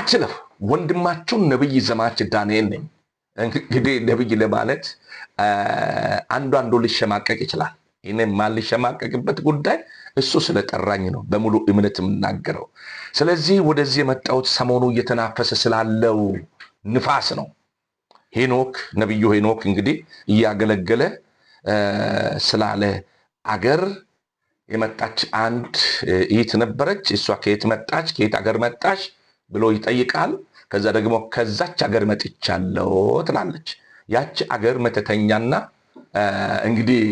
አትለፍ። ወንድማችሁ ነብይ ዘማች ዳንኤል ነኝ። እንግዲህ ነብይ ለማለት አንዱ ሊሸማቀቅ ይችላል። እኔ ማልሸማቀቅበት ጉዳይ እሱ ስለጠራኝ ነው በሙሉ እምነት የምናገረው። ስለዚህ ወደዚህ የመጣሁት ሰሞኑ እየተናፈሰ ስላለው ንፋስ ነው። ሄኖክ ነብዩ ሄኖክ እንግዲህ እያገለገለ ስላለ አገር የመጣች አንድ እህት ነበረች። እሷ ከየት መጣች ከየት አገር መጣች ብሎ ይጠይቃል። ከዛ ደግሞ ከዛች አገር መጥቻለሁ ትላለች። ያች አገር መተተኛና እንግዲህ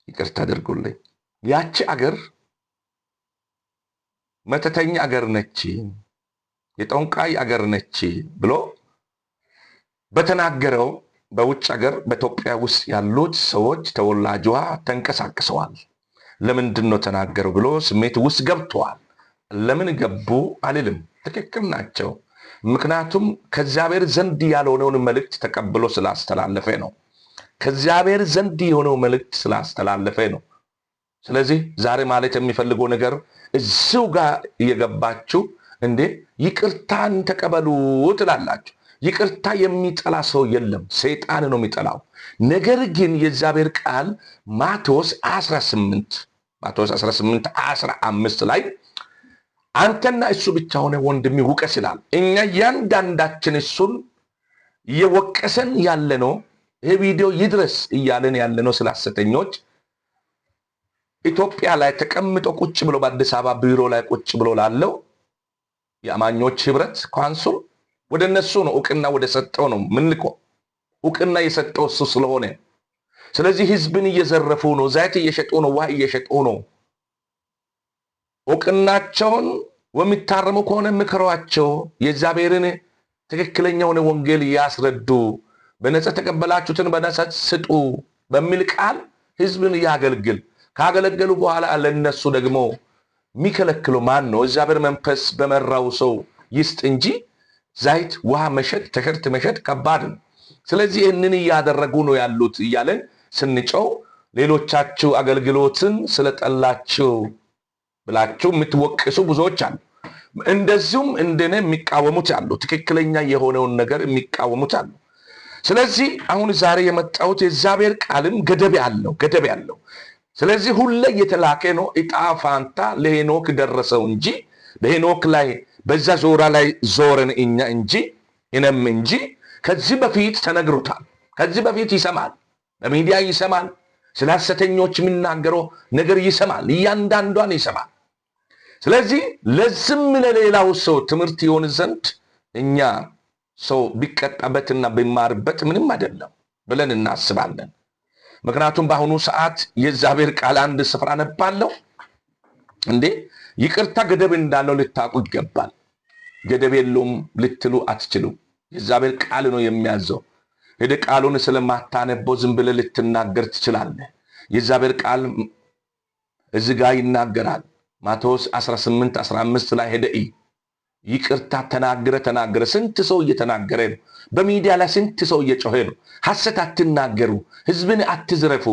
ይቅርታ አድርጉልኝ፣ ያች አገር መተተኛ አገር ነች፣ የጠንቋይ አገር ነች ብሎ በተናገረው በውጭ አገር በኢትዮጵያ ውስጥ ያሉት ሰዎች ተወላጇ ተንቀሳቅሰዋል። ለምንድን ነው ተናገረው ብሎ ስሜት ውስጥ ገብተዋል። ለምን ገቡ አልልም፣ ትክክል ናቸው። ምክንያቱም ከእግዚአብሔር ዘንድ ያልሆነውን መልእክት ተቀብሎ ስላስተላለፈ ነው። ከእግዚአብሔር ዘንድ የሆነው መልእክት ስላስተላለፈ ነው። ስለዚህ ዛሬ ማለት የሚፈልገው ነገር እዚሁ ጋር እየገባችሁ እንዴ ይቅርታን ተቀበሉ ትላላችሁ። ይቅርታ የሚጠላ ሰው የለም፣ ሰይጣን ነው የሚጠላው። ነገር ግን የእግዚአብሔር ቃል ማቴዎስ 18:15 ላይ አንተና እሱ ብቻ ሆነ ወንድሜ ውቀስ ይላል። እኛ እያንዳንዳችን እሱን እየወቀሰን ያለ ነው። ይሄ ቪዲዮ ይድረስ እያለን ያለ ነው ስለ ሐሰተኞች ኢትዮጵያ ላይ ተቀምጦ ቁጭ ብሎ በአዲስ አበባ ቢሮ ላይ ቁጭ ብሎ ላለው የአማኞች ህብረት ካውንስል ወደ እነሱ ነው እውቅና ወደ ሰጠው ነው ምንልኮ እውቅና የሰጠው እሱ ስለሆነ። ስለዚህ ህዝብን እየዘረፉ ነው፣ ዘይት እየሸጡ ነው፣ ውሃ እየሸጡ ነው። እውቅናቸውን ወሚታረሙ ከሆነ ምክሯቸው፣ የእግዚአብሔርን ትክክለኛውን ወንጌል ያስረዱ፣ በነፃ ተቀበላችሁትን በነፃ ስጡ በሚል ቃል ህዝብን ያገልግል። ካገለገሉ በኋላ ለነሱ ደግሞ የሚከለክለው ማን ነው? እግዚአብሔር መንፈስ በመራው ሰው ይስጥ እንጂ ዘይት ውሃ መሸጥ ተሸርት መሸጥ ከባድ ነው። ስለዚህ ይህንን እያደረጉ ነው ያሉት እያለን ስንጨው ሌሎቻችሁ አገልግሎትን ስለጠላችሁ ብላችሁ የምትወቅሱ ብዙዎች አሉ። እንደዚሁም እንደኔ የሚቃወሙት አሉ፣ ትክክለኛ የሆነውን ነገር የሚቃወሙት አሉ። ስለዚህ አሁን ዛሬ የመጣሁት የእግዚአብሔር ቃልም ገደብ ያለው ስለዚህ ሁሌ የተላከ ነው። ዕጣ ፋንታ ለሄኖክ ደረሰው እንጂ በሄኖክ ላይ በዛ ዞራ ላይ ዞረን እኛ እንጂ እኔም እንጂ ከዚህ በፊት ተነግሮታል። ከዚህ በፊት ይሰማል፣ በሚዲያ ይሰማል፣ ስለ ሐሰተኞች የሚናገረው ነገር ይሰማል፣ እያንዳንዷን ይሰማል። ስለዚህ ለዝም ለሌላው ሰው ትምህርት ይሆን ዘንድ እኛ ሰው ቢቀጣበትና ቢማርበት ምንም አይደለም ብለን እናስባለን። ምክንያቱም በአሁኑ ሰዓት የእግዚአብሔር ቃል አንድ ስፍራ ነባለው እንዴ ይቅርታ ገደብ እንዳለው ልታውቁ ይገባል። ገደብ የለውም ልትሉ አትችሉ። የእግዚአብሔር ቃል ነው የሚያዘው። ሄደ ቃሉን ስለማታነበው ዝም ብለህ ልትናገር ትችላለህ። የእግዚአብሔር ቃል እዚህ ጋር ይናገራል። ማቴዎስ 18:15 ላይ ሄደ ይቅርታ ተናገረ። ስንት ሰው እየተናገረ ነው። በሚዲያ ላይ ስንት ሰው እየጮኸ ነው። ሐሰት አትናገሩ፣ ህዝብን አትዝረፉ፣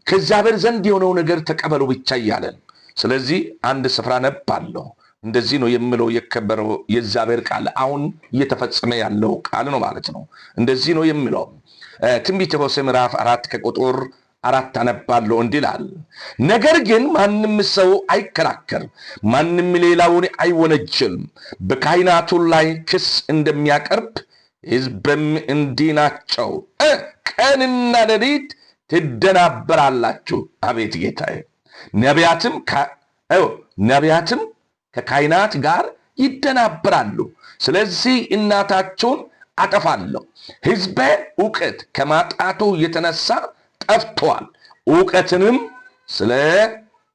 ከእግዚአብሔር ዘንድ የሆነው ነገር ተቀበሉ ብቻ እያለን። ስለዚህ አንድ ስፍራ ነባለሁ። እንደዚህ ነው የምለው የከበረው የእግዚአብሔር ቃል አሁን እየተፈጸመ ያለው ቃል ነው ማለት ነው። እንደዚህ ነው የምለው ትንቢተ ሆሴዕ ምዕራፍ 4 ከቁጥር 4 አነባለሁ። እንዲህ ይላል፣ ነገር ግን ማንም ሰው አይከራከር፣ ማንም ሌላውን አይወነጅልም። በካህናቱ ላይ ክስ እንደሚያቀርብ ሕዝብም እንዲህ ናቸው። ቀንና ሌሊት ትደናበራላችሁ። አቤት ጌታዬ! ነቢያትም ከካህናት ጋር ይደናበራሉ። ስለዚህ እናታቸውን አጠፋለሁ። ሕዝቤ እውቀት ከማጣቱ የተነሳ ጠፍቷል። እውቀትንም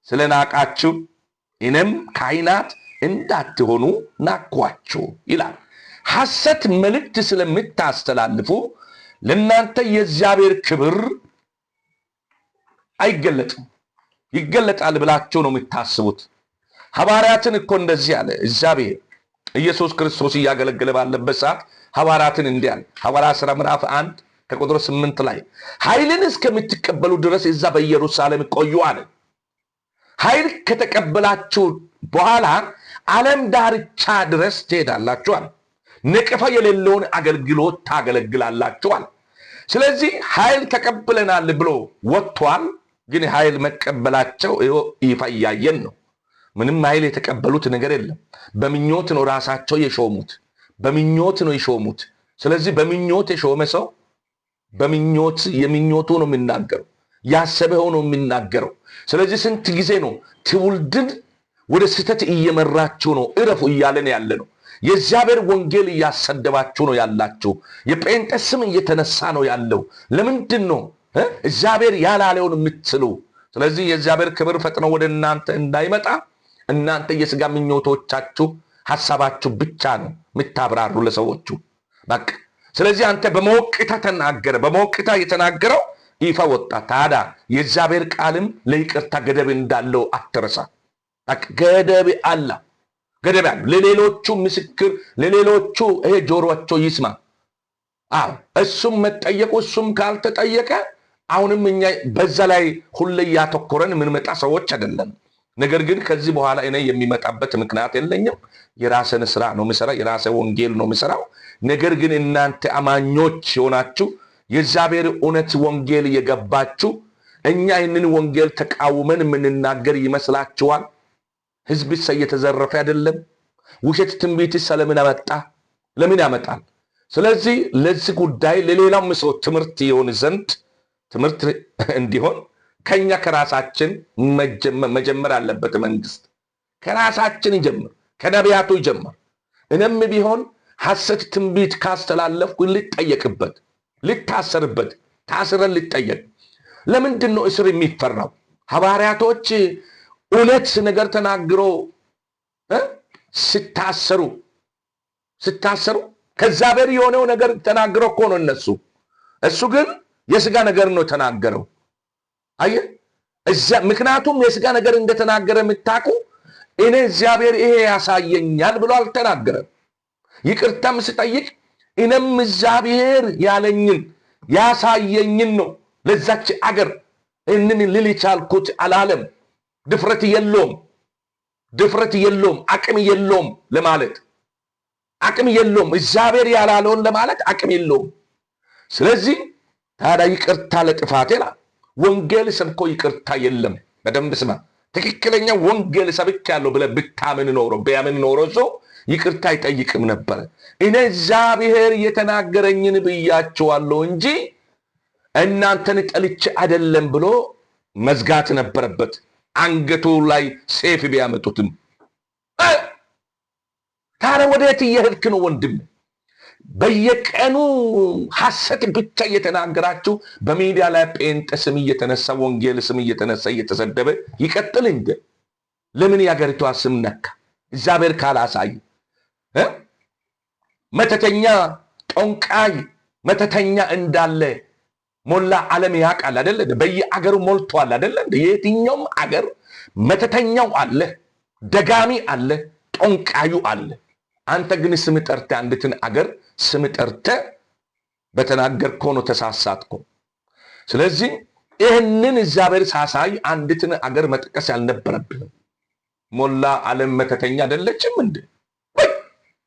ስለናቃችሁ እኔም ካህናት እንዳትሆኑ ናኳችሁ ይላል። ሐሰት መልእክት ስለምታስተላልፉ ለእናንተ የእግዚአብሔር ክብር አይገለጥም። ይገለጣል ብላችሁ ነው የምታስቡት። ሐዋርያትን እኮ እንደዚህ አለ እግዚአብሔር። ኢየሱስ ክርስቶስ እያገለገለ ባለበት ሰዓት ሐዋርያትን እንዲህ አለ። ሐዋርያት ሥራ ምዕራፍ 1 ከቁጥር 8 ላይ ኃይልን እስከምትቀበሉ ድረስ እዛ በኢየሩሳሌም ቆዩ አለ። ኃይል ከተቀበላችሁ በኋላ ዓለም ዳርቻ ድረስ ትሄዳላችኋል። ነቀፋ የሌለውን አገልግሎት ታገለግላላችኋል። ስለዚህ ኃይል ተቀብለናል ብሎ ወጥቷል። ግን ኃይል መቀበላቸው ይፋ እያየን ነው። ምንም ኃይል የተቀበሉት ነገር የለም። በምኞት ነው ራሳቸው የሾሙት፣ በምኞት ነው የሾሙት። ስለዚህ በምኞት የሾመ ሰው በምኞት የምኞቱ ነው የሚናገረው፣ ያሰበው ነው የሚናገረው። ስለዚህ ስንት ጊዜ ነው ትውልድን ወደ ስህተት እየመራችሁ ነው እረፉ እያለን ያለ ነው። የእግዚአብሔር ወንጌል እያሰደባችሁ ነው ያላችሁ። የጴንጤ ስም እየተነሳ ነው ያለው። ለምንድን ነው እግዚአብሔር ያላለውን የምትሉ? ስለዚህ የእግዚአብሔር ክብር ፈጥኖ ወደ እናንተ እንዳይመጣ እናንተ የሥጋ ምኞቶቻችሁ ሐሳባችሁ ብቻ ነው የምታብራሩ ለሰዎቹ በቃ። ስለዚህ አንተ በመወቅታ ተናገረ። በመወቅታ የተናገረው ይፋ ወጣ። ታዲያ የእግዚአብሔር ቃልም ለይቅርታ ገደብ እንዳለው አትረሳ። ገደብ አለ፣ ገደብ አለ። ለሌሎቹ ምስክር፣ ለሌሎቹ ይሄ ጆሮአቸው ይስማ። እሱም መጠየቁ እሱም ካልተጠየቀ አሁንም እኛ በዛ ላይ ሁሌ ያተኮረን የምንመጣ ሰዎች አይደለም። ነገር ግን ከዚህ በኋላ እኔ የሚመጣበት ምክንያት የለኝም። የራስን ስራ ነው የምሰራው፣ የራሴ ወንጌል ነው የምሰራው። ነገር ግን እናንተ አማኞች የሆናችሁ የእግዚአብሔር እውነት ወንጌል የገባችሁ እኛ ይህንን ወንጌል ተቃውመን የምንናገር ይመስላችኋል? ህዝብስ እየተዘረፈ አይደለም? ውሸት ትንቢትስ ለምን አመጣ? ለምን ያመጣል? ስለዚህ ለዚህ ጉዳይ ለሌላው ሰው ትምህርት ይሆን ዘንድ ትምህርት እንዲሆን ከኛ ከራሳችን መጀመር አለበት። መንግስት ከራሳችን ይጀምር፣ ከነቢያቱ ይጀምር። እኔም ቢሆን ሐሰት ትንቢት ካስተላለፍኩ ልጠየቅበት፣ ልታሰርበት፣ ታስረን ልጠየቅ። ለምንድን ነው እስር የሚፈራው? ሐዋርያቶች እውነት ነገር ተናግሮ ስታሰሩ ከእግዚአብሔር የሆነው ነገር ተናግሮ እኮ ነው እሱ ግን የሥጋ ነገር ነው ተናገረው። አየህ፣ ምክንያቱም የሥጋ ነገር እንደተናገረ የምታውቁ እኔ እግዚአብሔር ይሄ ያሳየኛል ብሎ አልተናገረም። ይቅርታም ስጠይቅ እኔም እግዚአብሔር ያለኝን ያሳየኝን ነው ለዛች አገር እንን ልል ቻልኩት አላለም። ድፍረት የለውም፣ አቅም የለውም ለማለት አቅም የለውም። እግዚአብሔር ያላለውን ለማለት አቅም የለውም። ስለዚህ ታዲያ ይቅርታ ለጥፋቴ ይላል። ወንጌል ሰብኮ ይቅርታ የለም። በደንብ ስማ። ትክክለኛ ወንጌል ሰብኬያለሁ ብለህ ቢያምን ኖሮ ሰው ይቅርታ አይጠይቅም ነበር። እኔ እግዚአብሔር የተናገረኝን ብያችኋለሁ እንጂ እናንተን ጠልቼ አይደለም ብሎ መዝጋት ነበረበት። አንገቱ ላይ ሰይፍ ቢያመጡትም። ታዲያ ወዴት እየሄድክ ነው ወንድም? በየቀኑ ሐሰት ብቻ እየተናገራችሁ በሚዲያ ላይ ጴንጤ ስም እየተነሳ ወንጌል ስም እየተነሳ እየተሰደበ ይቀጥል እንደ ለምን ያገሪቷ ስም ነካ? እግዚአብሔር ካላሳይ መተተኛ ጠንቋይ መተተኛ እንዳለ ሞላ ዓለም ያውቃል አይደለ? በየአገሩ ሞልቷል አይደለ? የትኛውም አገር መተተኛው አለ፣ ደጋሚ አለ፣ ጠንቋዩ አለ። አንተ ግን ስም ጠርተህ አንዲትን አገር ስም ጠርተህ በተናገርከው ነው ተሳሳትከው። ስለዚህ ይህንን እግዚአብሔር ሳሳይ አንዲትን አገር መጥቀስ ያልነበረብንም። ሞላ ዓለም መተተኛ አይደለችም እንዴ?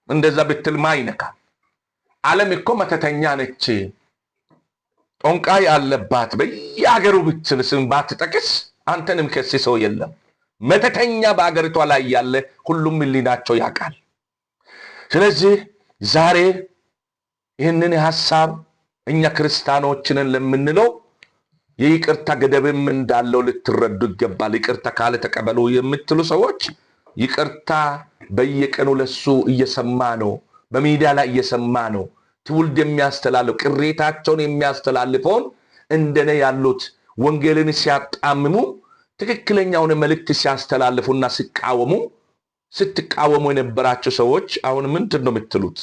እንደዛ ብትል ማይነካል። ዓለም እኮ መተተኛ ነች፣ ጠንቋይ አለባት በየአገሩ ብትል ስም ባትጠቅስ አንተንም ከሲ ሰው የለም። መተተኛ በአገሪቷ ላይ ያለ ሁሉም ሕሊናቸው ያውቃል። ስለዚህ ዛሬ ይህንን ሐሳብ እኛ ክርስቲያኖችንን ለምንለው የይቅርታ ገደብም እንዳለው ልትረዱ ይገባል። ይቅርታ ካለ ተቀበሉ የምትሉ ሰዎች ይቅርታ በየቀኑ ለሱ እየሰማ ነው፣ በሚዲያ ላይ እየሰማ ነው። ትውልድ የሚያስተላልፍ ቅሬታቸውን የሚያስተላልፈውን እንደኔ ያሉት ወንጌልን ሲያጣምሙ ትክክለኛውን መልእክት ሲያስተላልፉና ስትቃወሙ የነበራቸው ሰዎች አሁን ምንድን ነው የምትሉት?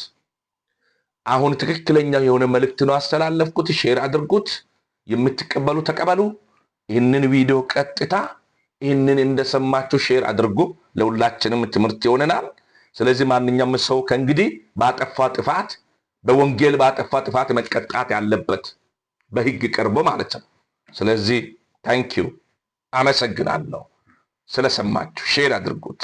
አሁን ትክክለኛው የሆነ መልእክት ነው አስተላለፍኩት፣ ሼር አድርጉት። የምትቀበሉ ተቀበሉ። ይህንን ቪዲዮ ቀጥታ ይህንን እንደሰማችሁ ሼር አድርጉ። ለሁላችንም ትምህርት ይሆነናል። ስለዚህ ማንኛውም ሰው ከእንግዲህ ባጠፋ ጥፋት በወንጌል ባጠፋ ጥፋት መቀጣት ያለበት በሕግ ቀርቦ ማለት ነው። ስለዚህ ታንኪዩ አመሰግናለሁ ስለሰማችሁ። ሼር አድርጉት።